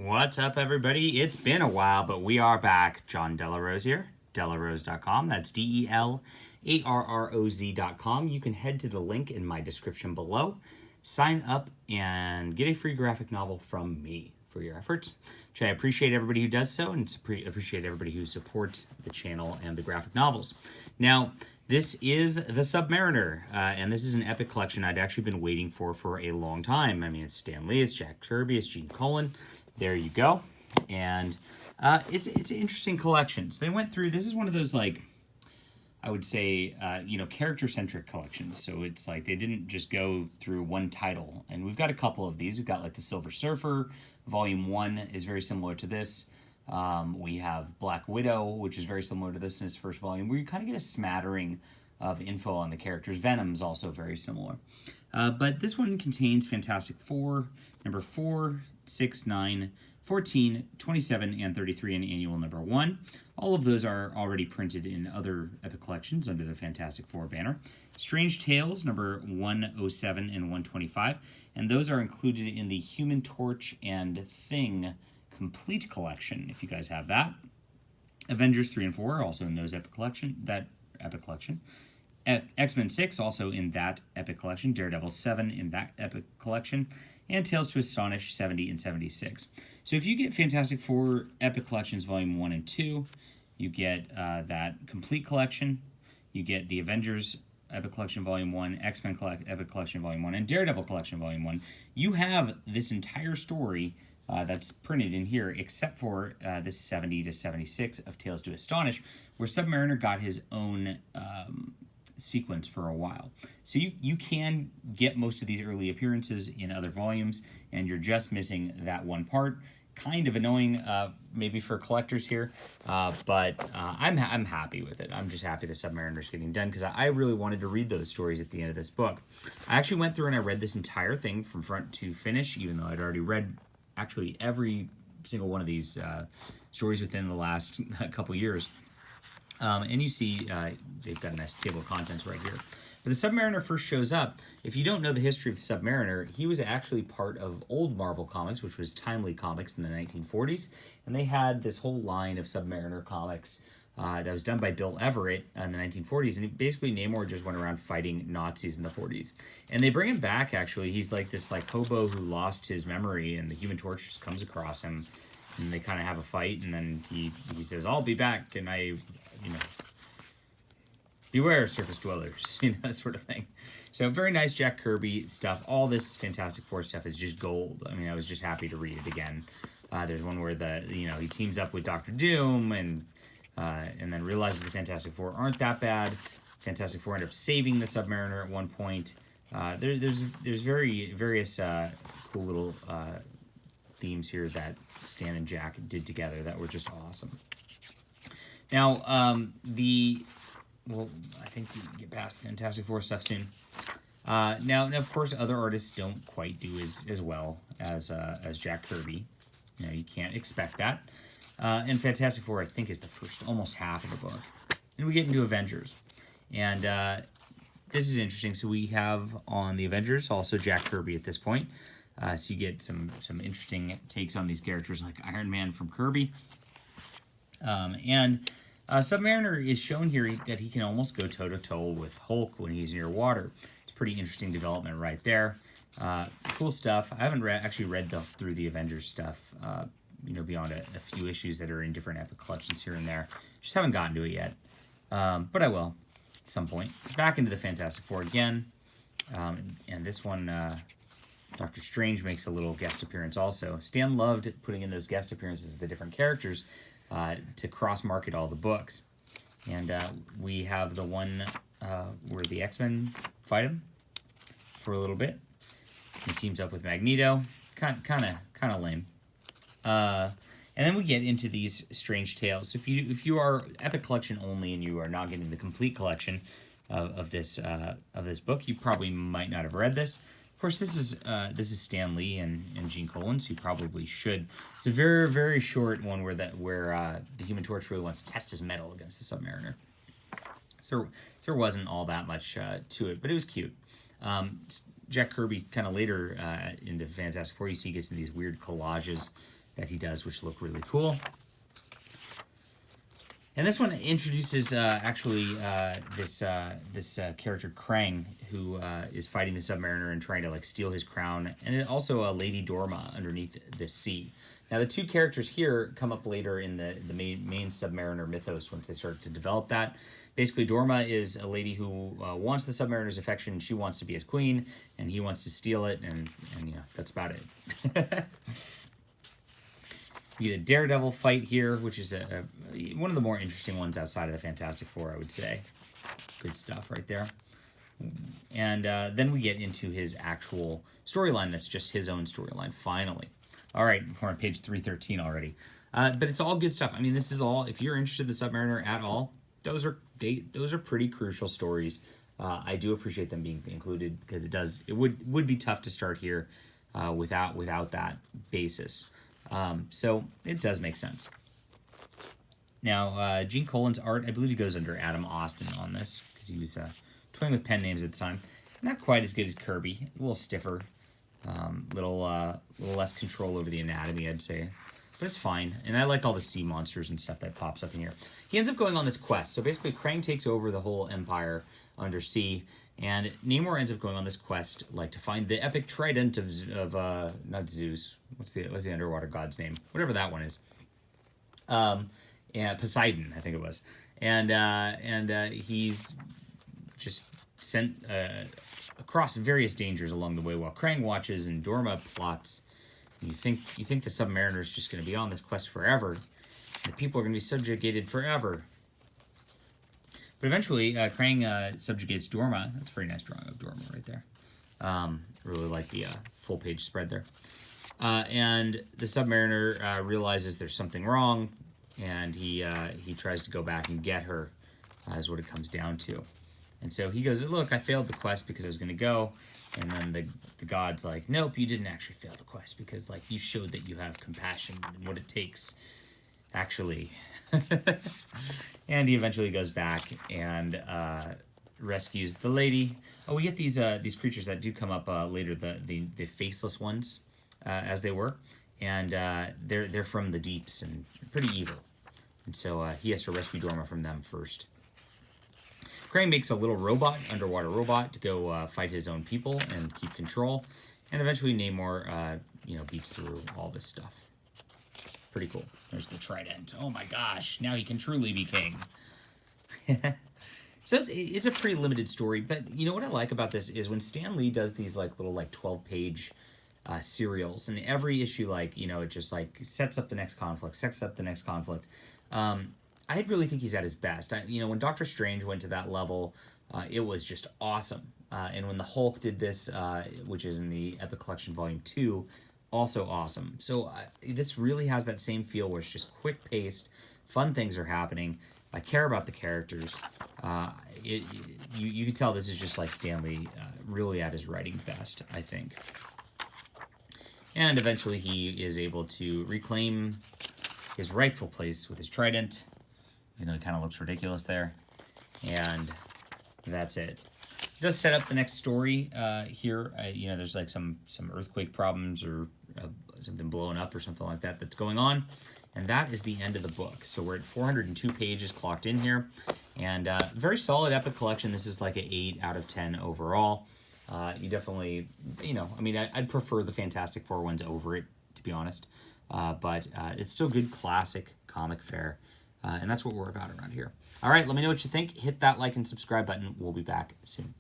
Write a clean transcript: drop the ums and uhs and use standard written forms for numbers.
What's up, everybody? It's been a while, but we are back. John Delarose here, delarose.com. That's DELARROZ.com. You can head to the link in my description below, sign up, and get a free graphic novel from me for your efforts, which I appreciate everybody who does so, and appreciate everybody who supports the channel and the graphic novels. Now, this is the Submariner, and this is an epic collection I'd actually been waiting for a long time. I mean, it's Stan Lee, it's Jack Kirby, it's Gene Colan. There you go. And it's interesting collections. They went through, this is one of those, like, I would say, character-centric collections. So it's like they didn't just go through one title. And we've got a couple of these. We've got, like, the Silver Surfer. Volume 1 is very similar to this. We have Black Widow, which is very similar to this in its first volume, where you kind of get a smattering of info on the characters. Venom's also very similar. But this one contains Fantastic Four, number 4, 6, 9, 14, 27, and 33 in annual number 1. All of those are already printed in other epic collections under the Fantastic Four banner. Strange Tales, number 107 and 125, and those are included in the Human Torch and Thing complete collection, if you guys have that. Avengers 3 and 4 are also in those epic collection, X-Men 6 also in that epic collection. Daredevil 7 in that epic collection. And Tales to Astonish 70 and 76. So if you get Fantastic Four Epic Collections Volume 1 and 2, you get that complete collection. You get the Avengers Epic Collection Volume 1, X-Men Epic Collection Volume 1, and Daredevil Collection Volume 1. You have this entire story that's printed in here, except for this 70 to 76 of Tales to Astonish, where Submariner got his own sequence for a while. So you can get most of these early appearances in other volumes, and you're just missing that one part. Kind of annoying, maybe for collectors here, but I'm happy with it. I'm just happy the Submariner's getting done, because I really wanted to read those stories at the end of this book. I actually went through and I read this entire thing from front to finish, even though I'd already read actually every single one of these stories within the last couple years. And you see they've got a nice table of contents right here. But the Submariner first shows up. If you don't know the history of the Submariner, he was actually part of old Marvel Comics, which was Timely Comics in the 1940s. And they had this whole line of Submariner comics that was done by Bill Everett in the 1940s. And basically Namor just went around fighting Nazis in the 40s. And they bring him back, actually. He's like this hobo who lost his memory, and the Human Torch just comes across him. And they kind of have a fight, and then he says, "I'll be back," and beware surface dwellers, sort of thing. So very nice Jack Kirby stuff. All this Fantastic Four stuff is just gold. I mean, I was just happy to read it again. There's one where he teams up with Doctor Doom and then realizes the Fantastic Four aren't that bad. Fantastic Four end up saving the Submariner at one point. There's various cool little themes here that Stan and Jack did together that were just awesome. Now, I think we can get past the Fantastic Four stuff soon. Now, of course, other artists don't quite do as well as Jack Kirby. You can't expect that. And Fantastic Four, I think, is the first almost half of the book. And we get into Avengers. And this is interesting. So we have on the Avengers also Jack Kirby at this point. So you get some interesting takes on these characters, like Iron Man from Kirby. And Submariner is shown here that he can almost go toe-to-toe with Hulk when he's near water. It's a pretty interesting development right there. Cool stuff. I haven't actually read through the Avengers stuff, beyond a few issues that are in different epic collections here and there. Just haven't gotten to it yet, but I will at some point. Back into the Fantastic Four again, and this one, Doctor Strange makes a little guest appearance also. Stan loved putting in those guest appearances of the different characters to cross-market all the books. And we have the one where the X-Men fight him for a little bit. He teams up with Magneto. Kind of lame. And then we get into these Strange Tales. If you are Epic Collection only and you are not getting the complete collection of this book, you probably might not have read this. Of course, this is Stan Lee and Gene Colan, so you probably should. It's a very, very short one where the Human Torch really wants to test his mettle against the Submariner. So there wasn't all that much to it, but it was cute. Jack Kirby kind of later into Fantastic Four, you see he gets in these weird collages that he does, which look really cool. And this one introduces this character Krang, who is fighting the Submariner and trying to like steal his crown, and also Lady Dorma underneath the sea. Now the two characters here come up later in the main Submariner mythos once they start to develop that. Basically, Dorma is a lady who wants the Submariner's affection. She wants to be his queen, and he wants to steal it, and yeah, that's about it. We get a Daredevil fight here, which is one of the more interesting ones outside of the Fantastic Four, I would say. Good stuff right there. And then we get into his actual storyline. That's just his own storyline, finally. All right, we're on page 313 already. But it's all good stuff. I mean, this is all, if you're interested in the Submariner at all, those are pretty crucial stories. I do appreciate them being included because it would be tough to start here without that basis. So it does make sense. Now, Gene Colan's art, I believe he goes under Adam Austin on this because he was toying with pen names at the time. Not quite as good as Kirby, a little stiffer, little less control over the anatomy, I'd say. But it's fine, and I like all the sea monsters and stuff that pops up in here. He ends up going on this quest. So basically, Krang takes over the whole empire under sea, and Namor ends up going on this quest, like to find the epic trident of not Zeus. What's the underwater god's name? Whatever that one is. And Poseidon, I think it was. And he's just sent across various dangers along the way while Krang watches and Dorma plots. You think the Submariner is just going to be on this quest forever. The people are going to be subjugated forever. But eventually, Krang subjugates Dorma. That's a very nice drawing of Dorma right there. Really like the full-page spread there. And the Submariner realizes there's something wrong, and he tries to go back and get her, is what it comes down to. And so he goes, look, I failed the quest because I was going to go. And then the god's like, nope, you didn't actually fail the quest because, like, you showed that you have compassion and what it takes, actually. And he eventually goes back and rescues the lady. Oh, we get these creatures that do come up later, the faceless ones, as they were. And they're from the deeps and pretty evil. And so he has to rescue Dorma from them first. Krang makes a little robot, underwater robot, to go fight his own people and keep control. And eventually Namor, beats through all this stuff. Pretty cool. There's the trident. Oh my gosh, now he can truly be king. So it's a pretty limited story, but you know what I like about this is when Stan Lee does these little 12-page serials, and every issue it just sets up the next conflict, I really think he's at his best. When Doctor Strange went to that level, it was just awesome. And when the Hulk did this, which is in the Epic Collection Volume 2, also awesome. So this really has that same feel where it's just quick-paced, fun things are happening. I care about the characters. You can tell this is just like Stan Lee, really at his writing best, I think. And eventually he is able to reclaim his rightful place with his trident, even though it kind of looks ridiculous there. And that's it. It does set up the next story here. There's some earthquake problems or something blowing up or something like that that's going on. And that is the end of the book. So we're at 402 pages clocked in here. And very solid Epic Collection. This is like an 8 out of 10 overall. You definitely, I'd prefer the Fantastic Four ones over it, to be honest. But it's still good classic comic fare. And that's what we're about around here. All right, let me know what you think. Hit that like and subscribe button. We'll be back soon.